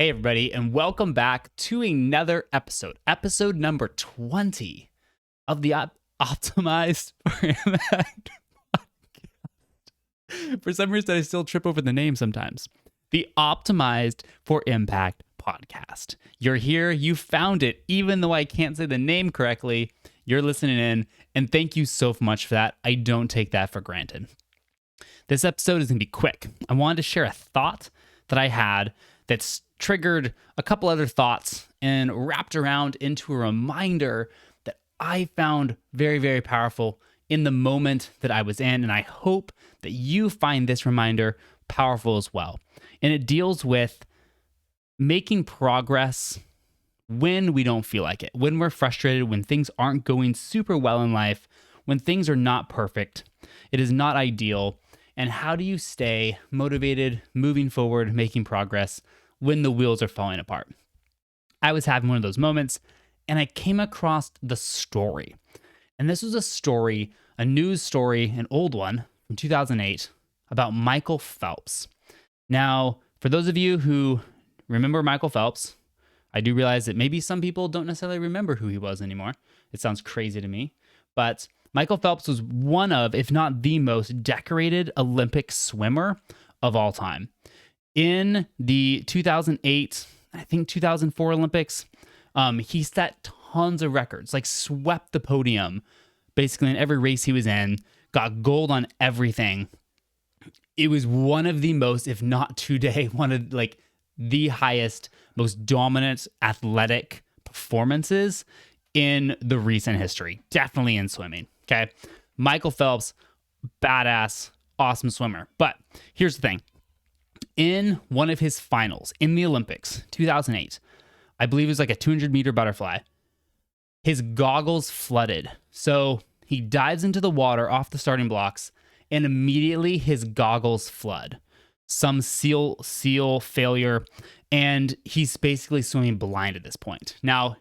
Hey, everybody, and welcome back to another episode number 20 of the Optimized for Impact podcast. For some reason, I still trip over the name sometimes. The Optimized for Impact podcast. You're here, you found it, even though I can't say the name correctly. You're listening in, and thank you so much for that. I don't take that for granted. This episode is going to be quick. I wanted to share a thought that I had that's triggered a couple other thoughts and wrapped around into a reminder that I found very, very powerful in the moment that I was in. And I hope that you find this reminder powerful as well. And it deals with making progress when we don't feel like it, when we're frustrated, when things aren't going super well in life, when things are not perfect. It is not ideal. And how do you stay motivated, moving forward, making progress when the wheels are falling apart? I was having one of those moments and I came across the story. And this was a story, a news story, an old one from 2008 about Michael Phelps. Now, for those of you who remember Michael Phelps, I do realize that maybe some people don't necessarily remember who he was anymore. It sounds crazy to me, but Michael Phelps was one of, if not the most decorated Olympic swimmer of all time. In the 2008, I think 2004 Olympics, he set tons of records, like swept the podium basically in every race he was in, got gold on everything. It was one of the most, if not today, one of like the highest, most dominant athletic performances in the recent history, definitely in swimming. Okay. Michael Phelps, badass, awesome swimmer. But here's the thing. In one of his finals in the Olympics, 2008, I believe it was like a 200-meter butterfly, his goggles flooded. So he dives into the water off the starting blocks and immediately his goggles flood. Some seal failure, and he's basically swimming blind at this point. Now,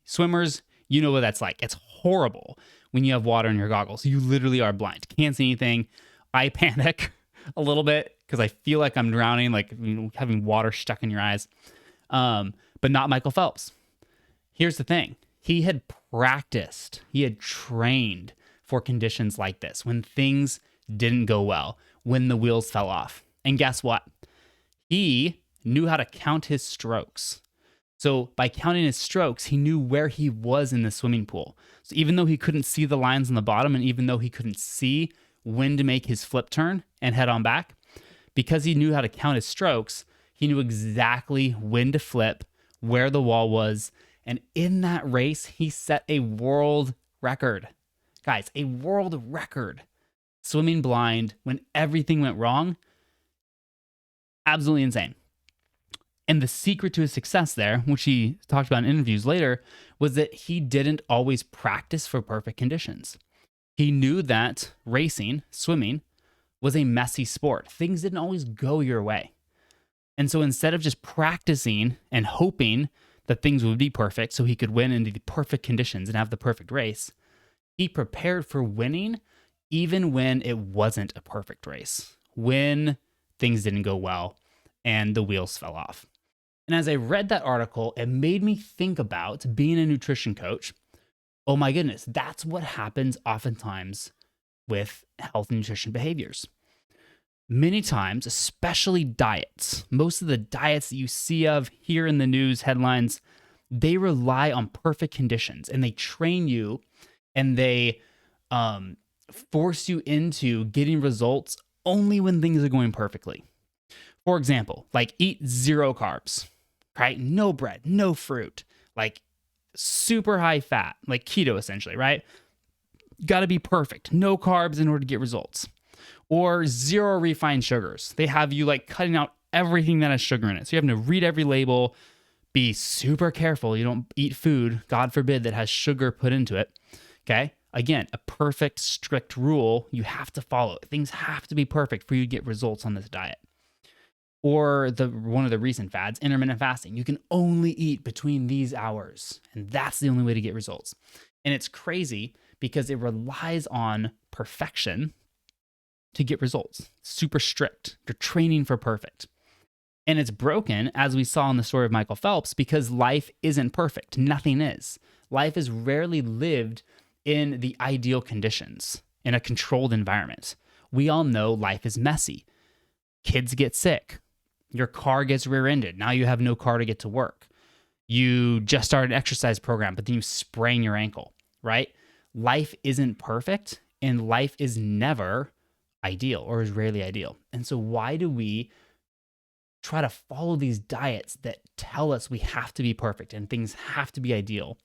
swimmers, you know what that's like. It's horrible when you have water in your goggles. You literally are blind. Can't see anything. I panic a little bit because I feel like I'm drowning, like having water stuck in your eyes. But not Michael Phelps. Here's the thing. He had practiced. He had trained for conditions like this, when things didn't go well, when the wheels fell off. And guess what? He knew how to count his strokes. So by counting his strokes, he knew where he was in the swimming pool. So even though he couldn't see the lines on the bottom, and even though he couldn't see when to make his flip turn and head on back, because he knew how to count his strokes, he knew exactly when to flip, where the wall was. And in that race, he set a world record. Guys, a world record. Swimming blind when everything went wrong. Absolutely insane. And the secret to his success there, which he talked about in interviews later, was that he didn't always practice for perfect conditions. He knew that racing, swimming, was a messy sport. Things didn't always go your way. And so instead of just practicing and hoping that things would be perfect so he could win into the perfect conditions and have the perfect race, he prepared for winning even when it wasn't a perfect race, when things didn't go well and the wheels fell off. And as I read that article, it made me think about being a nutrition coach. Oh my goodness, that's what happens oftentimes with health and nutrition behaviors. Many times, especially diets, most of the diets that you see of here in the news headlines, they rely on perfect conditions and they train you and they force you into getting results only when things are going perfectly. For example, like eat 0 carbs, right? No bread, no fruit, like super high fat, like keto essentially, right? Got to be perfect. No carbs in order to get results. Or 0 refined sugars. They have you like cutting out everything that has sugar in it. So you have to read every label, be super careful. You don't eat food, God forbid, that has sugar put into it. Okay. Again, a perfect, strict rule you have to follow. Things have to be perfect for you to get results on this diet. Or one of the recent fads, intermittent fasting. You can only eat between these hours, and that's the only way to get results. And it's crazy because it relies on perfection to get results. Super strict. You're training for perfect. And it's broken, as we saw in the story of Michael Phelps, because life isn't perfect. Nothing is. Life is rarely lived in the ideal conditions, in a controlled environment. We all know life is messy. Kids get sick. Your car gets rear-ended. Now you have no car to get to work. You just started an exercise program, but then you sprain your ankle, right? Life isn't perfect, and life is never ideal, or is rarely ideal. And so why do we try to follow these diets that tell us we have to be perfect and things have to be ideal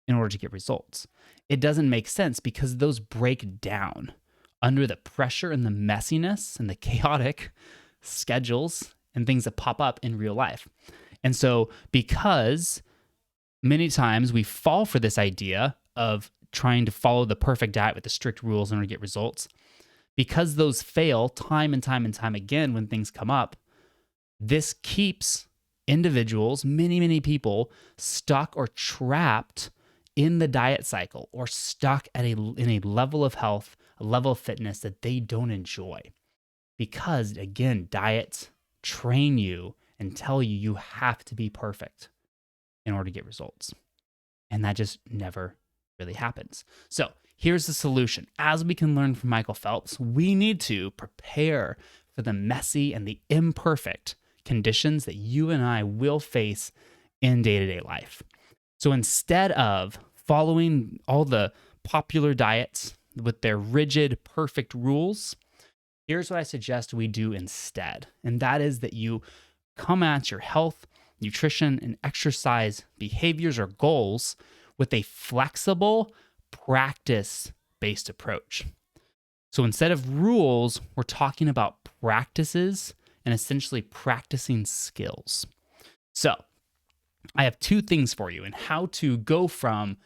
in order to get results? It doesn't make sense, because those break down under the pressure and the messiness and the chaotic schedules and things that pop up in real life. And so because many times we fall for this idea of trying to follow the perfect diet with the strict rules in order to get results, because those fail time and time and time again when things come up, this keeps individuals, many people, stuck or trapped in the diet cycle, or stuck at in a level of health, a level of fitness that they don't enjoy. Because again, diets train you and tell you you have to be perfect in order to get results. And that just never really happens. So here's the solution. As we can learn from Michael Phelps, we need to prepare for the messy and the imperfect conditions that you and I will face in day-to-day life. So instead of following all the popular diets with their rigid, perfect rules, here's what I suggest we do instead. And that is that you come at your health, nutrition, and exercise behaviors or goals with a flexible, practice-based approach. So instead of rules, we're talking about practices and essentially practicing skills. So I have two things for you in how to go from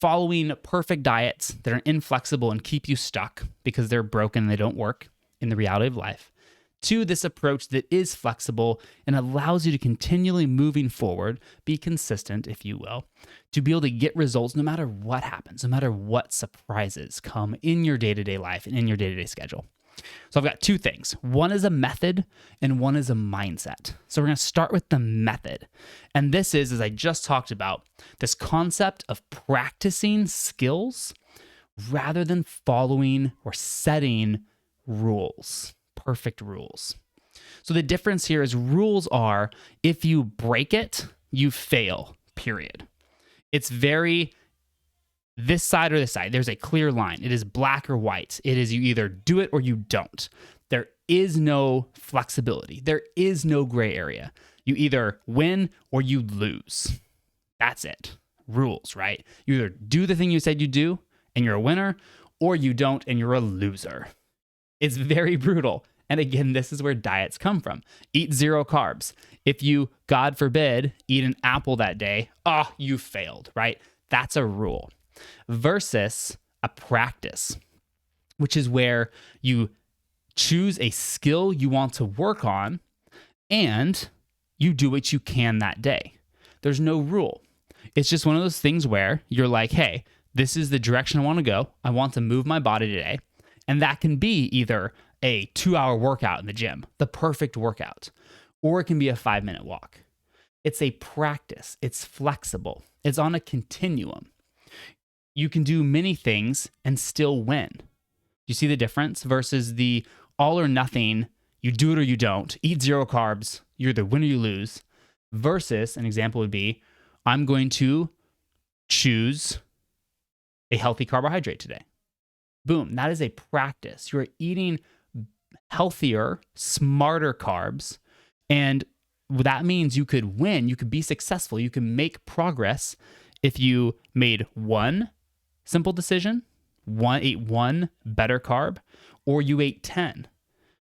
following perfect diets that are inflexible and keep you stuck because they're broken and they don't work in the reality of life, to this approach that is flexible and allows you to continually moving forward, be consistent, if you will, to be able to get results no matter what happens, no matter what surprises come in your day-to-day life and in your day-to-day schedule. So I've got two things. One is a method and one is a mindset. So we're going to start with the method. And this is, as I just talked about, this concept of practicing skills rather than following or setting rules, perfect rules. So the difference here is rules are, if you break it, you fail, period. It's very this side or this side. There's a clear line. It is black or white. It is you either do it or you don't. There is no flexibility. There is no gray area. You either win or you lose. That's it. Rules, right? You either do the thing you said you do and you're a winner, or you don't and you're a loser. It's very brutal. And again, this is where diets come from. Eat 0 carbs. If you, God forbid, eat an apple that day, you failed, right? That's a rule. Versus a practice, which is where you choose a skill you want to work on and you do what you can that day. There's no rule. It's just one of those things where you're like, hey, this is the direction I want to go. I want to move my body today. And that can be either a 2-hour workout in the gym, the perfect workout, or it can be a 5-minute walk. It's a practice. It's flexible. It's on a continuum. You can do many things and still win. You see the difference versus the all or nothing, you do it or you don't, eat 0 carbs, you're either win or you lose, versus an example would be, I'm going to choose a healthy carbohydrate today. Boom, that is a practice. You're eating healthier, smarter carbs, and that means you could win, you could be successful, you can make progress if you made one simple decision, ate one better carb, or you ate 10,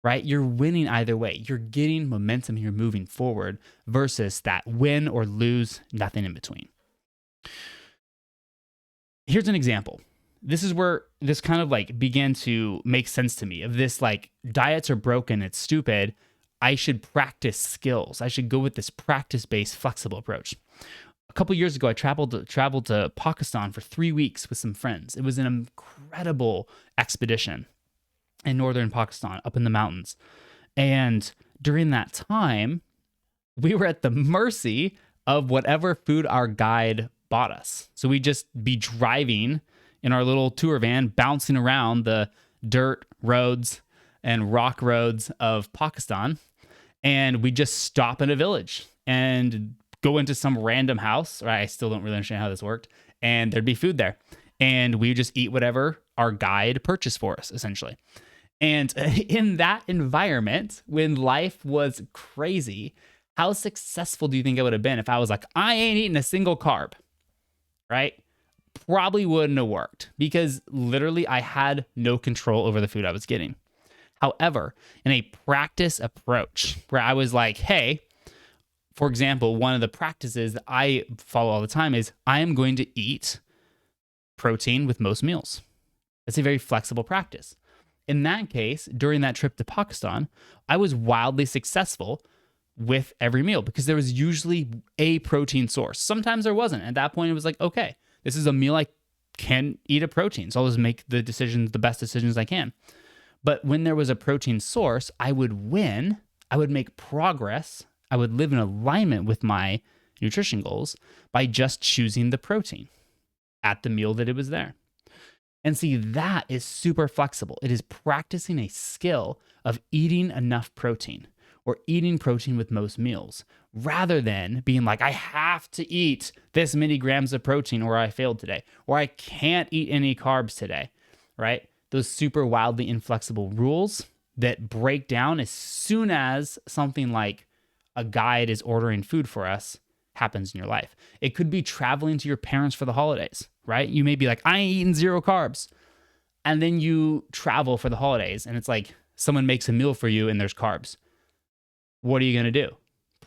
right? You're winning either way. You're getting momentum, you're moving forward versus that win or lose, nothing in between. Here's an example. This is where this kind of like began to make sense to me of this, like, diets are broken, it's stupid. I should practice skills. I should go with this practice-based flexible approach. A couple years ago, I traveled to Pakistan for 3 weeks with some friends. It was an incredible expedition in northern Pakistan, up in the mountains. And during that time, we were at the mercy of whatever food our guide bought us. So we'd just be driving in our little tour van, bouncing around the dirt roads and rock roads of Pakistan. And we just stop in a village and go into some random house. Right? I still don't really understand how this worked. And there'd be food there. And we would just eat whatever our guide purchased for us, essentially. And in that environment, when life was crazy, how successful do you think I would have been if I was like, I ain't eating a single carb, right? Probably wouldn't have worked because literally I had no control over the food I was getting. However, in a practice approach where I was like, hey, for example, one of the practices that I follow all the time is I am going to eat protein with most meals. That's a very flexible practice. In that case, during that trip to Pakistan, I was wildly successful with every meal because there was usually a protein source. Sometimes there wasn't. At that point, it was like, okay, this is a meal I can eat a protein. So I'll just make the best decisions I can. But when there was a protein source, I would win. I would make progress. I would live in alignment with my nutrition goals by just choosing the protein at the meal that it was there. And see, that is super flexible. It is practicing a skill of eating enough protein or eating protein with most meals rather than being like, I have to eat this many grams of protein or I failed today, or I can't eat any carbs today, right? Those super wildly inflexible rules that break down as soon as something like a guide is ordering food for us happens in your life. It could be traveling to your parents for the holidays, right? You may be like, I ain't eating 0 carbs. And then you travel for the holidays and it's like someone makes a meal for you and there's carbs. What are you going to do?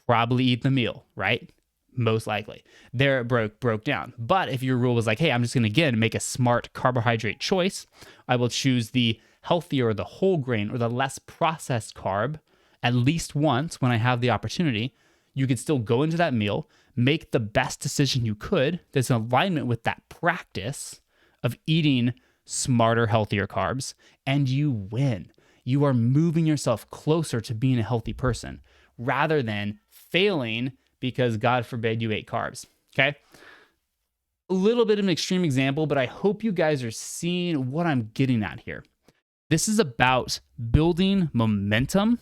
Probably eat the meal, right? Most likely. There it broke down. But if your rule was like, hey, I'm just going to again make a smart carbohydrate choice, I will choose the healthier or the whole grain or the less processed carb at least once when I have the opportunity, you could still go into that meal, make the best decision you could that's in alignment with that practice of eating smarter, healthier carbs, and you win. You are moving yourself closer to being a healthy person rather than failing because God forbid you ate carbs, okay? A little bit of an extreme example, but I hope you guys are seeing what I'm getting at here. This is about building momentum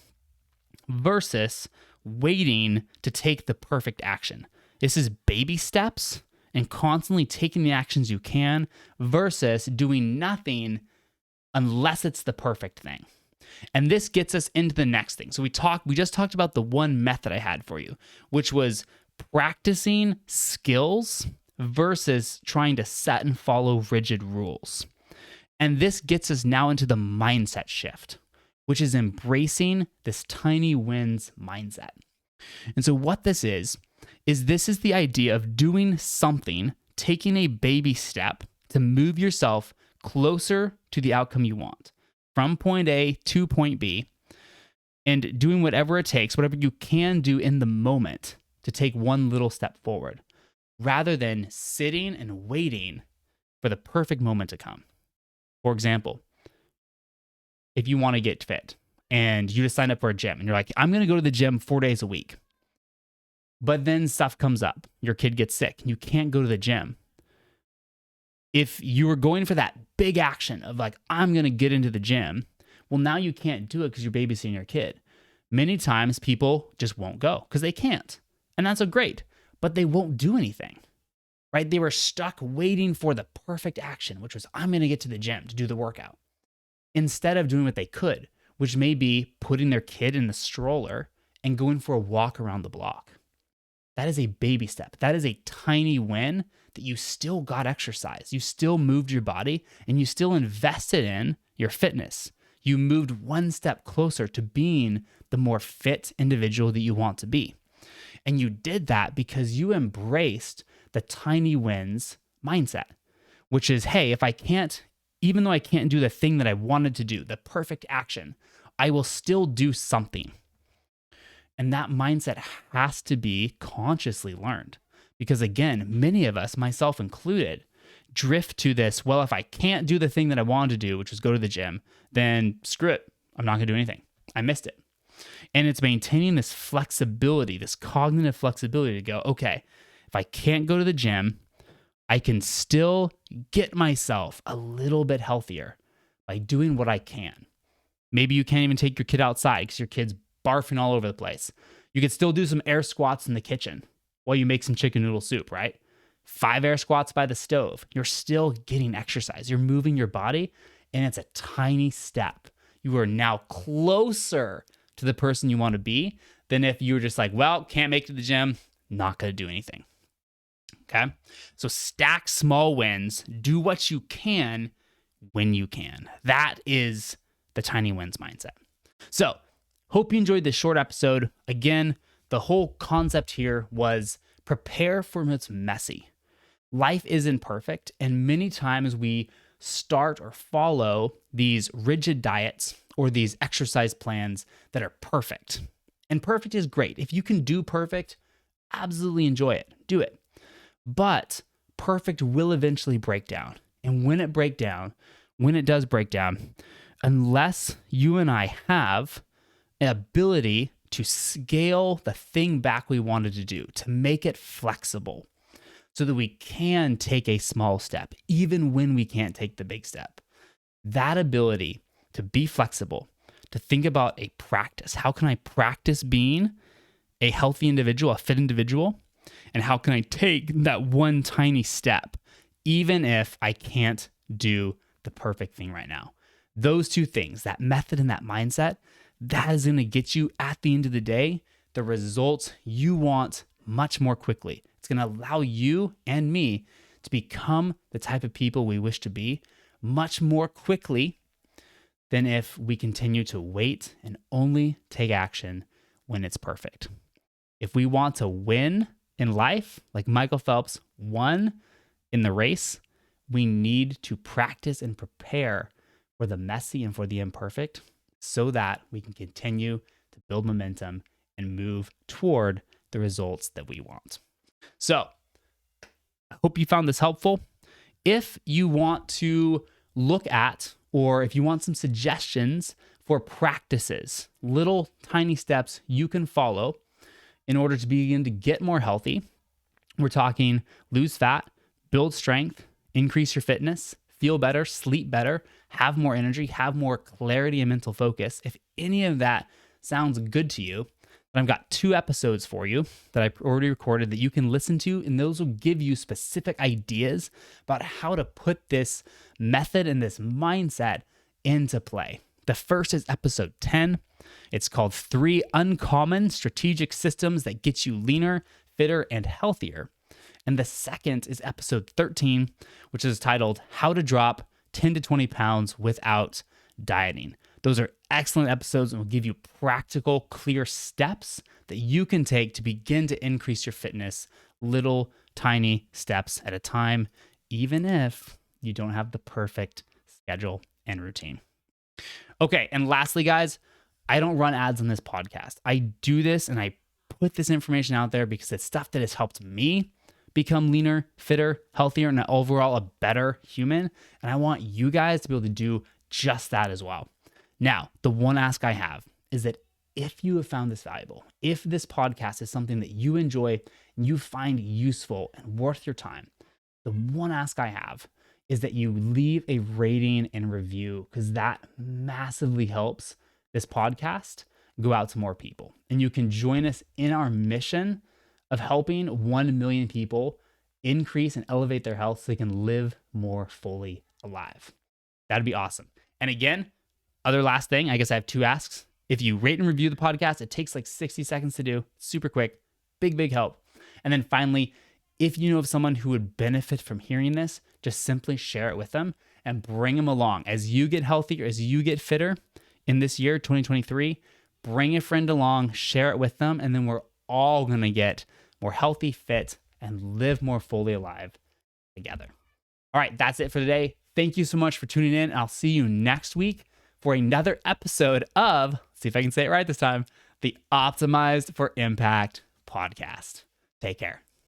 versus waiting to take the perfect action. This is baby steps and constantly taking the actions you can versus doing nothing unless it's the perfect thing. And this gets us into the next thing. So we just talked about the one method I had for you, which was practicing skills versus trying to set and follow rigid rules. And this gets us now into the mindset shift, which is embracing this tiny wins mindset. And so what this is this is the idea of doing something, taking a baby step to move yourself closer to the outcome you want from point A to point B and doing whatever it takes, whatever you can do in the moment to take one little step forward rather than sitting and waiting for the perfect moment to come. For example, if you want to get fit and you just sign up for a gym and you're like, I'm going to go to the gym 4 days a week, but then stuff comes up, your kid gets sick and you can't go to the gym. If you were going for that big action of like, I'm going to get into the gym, well, now you can't do it because you're babysitting your kid. Many times people just won't go because they can't. And that's great, but they won't do anything, right? They were stuck waiting for the perfect action, which was, I'm going to get to the gym to do the workout, instead of doing what they could, which may be putting their kid in the stroller and going for a walk around the block. That is a baby step. That is a tiny win that you still got exercise. You still moved your body and you still invested in your fitness. You moved one step closer to being the more fit individual that you want to be. And you did that because you embraced the tiny wins mindset, which is, hey, even though I can't do the thing that I wanted to do, the perfect action, I will still do something. And that mindset has to be consciously learned. Because again, many of us, myself included, drift to this, well, if I can't do the thing that I wanted to do, which was go to the gym, then screw it. I'm not going to do anything. I missed it. And it's maintaining this flexibility, this cognitive flexibility to go, okay, if I can't go to the gym, I can still get myself a little bit healthier by doing what I can. Maybe you can't even take your kid outside because your kid's barfing all over the place. You could still do some air squats in the kitchen while you make some chicken noodle soup, right? 5 air squats by the stove. You're still getting exercise. You're moving your body, and it's a tiny step. You are now closer to the person you want to be than if you were just like, well, can't make it to the gym, not going to do anything. Okay? So stack small wins. Do what you can when you can. That is the tiny wins mindset. So, hope you enjoyed this short episode. Again, the whole concept here was prepare for when it's messy. Life isn't perfect, and many times we start or follow these rigid diets or these exercise plans that are perfect. And perfect is great. If you can do perfect, absolutely enjoy it. Do it. But perfect will eventually break down. And when it does break down, unless you and I have an ability to scale the thing back we wanted to do, to make it flexible so that we can take a small step, even when we can't take the big step. That ability to be flexible, to think about a practice. How can I practice being a healthy individual, a fit individual? And how can I take that one tiny step, even if I can't do the perfect thing right now? Those two things, that method and that mindset, that is going to get you at the end of the day, the results you want much more quickly. It's going to allow you and me to become the type of people we wish to be much more quickly than if we continue to wait and only take action when it's perfect. If we want to win in life, like Michael Phelps won in the race, we need to practice and prepare for the messy and for the imperfect so that we can continue to build momentum and move toward the results that we want. So, I hope you found this helpful. If you want to look at, or if you want some suggestions for practices, little tiny steps you can follow in order to begin to get more healthy, we're talking lose fat, build strength, increase your fitness, feel better, sleep better, have more energy, have more clarity and mental focus. If any of that sounds good to you, then I've got 2 episodes for you that I've already recorded that you can listen to, and those will give you specific ideas about how to put this method and this mindset into play. The first is episode 10. It's called 3 Uncommon Strategic Systems That Get You Leaner, Fitter, and Healthier. And the second is episode 13, which is titled How to Drop 10 to 20 Pounds Without Dieting. Those are excellent episodes and will give you practical, clear steps that you can take to begin to increase your fitness, little tiny steps at a time, even if you don't have the perfect schedule and routine. Okay, and lastly, guys, I don't run ads on this podcast. I do this and I put this information out there because it's stuff that has helped me become leaner, fitter, healthier, and overall a better human. And I want you guys to be able to do just that as well. Now, the one ask I have is that if you have found this valuable, if this podcast is something that you enjoy and you find useful and worth your time, the one ask I have is that you leave a rating and review, because that massively helps this podcast go out to more people. And you can join us in our mission of helping 1 million people increase and elevate their health so they can live more fully alive. That'd be awesome. And again, other last thing, I guess I have 2 asks. If you rate and review the podcast, it takes like 60 seconds to do. Super quick. Big help. And then finally, if you know of someone who would benefit from hearing this, just simply share it with them and bring them along. As you get healthier, as you get fitter in this year, 2023, bring a friend along, share it with them, and then we're all going to get more healthy, fit, and live more fully alive together. All right, that's it for today. Thank you so much for tuning in. I'll see you next week for another episode of, let's see if I can say it right this time, the Optimized for Impact podcast. Take care.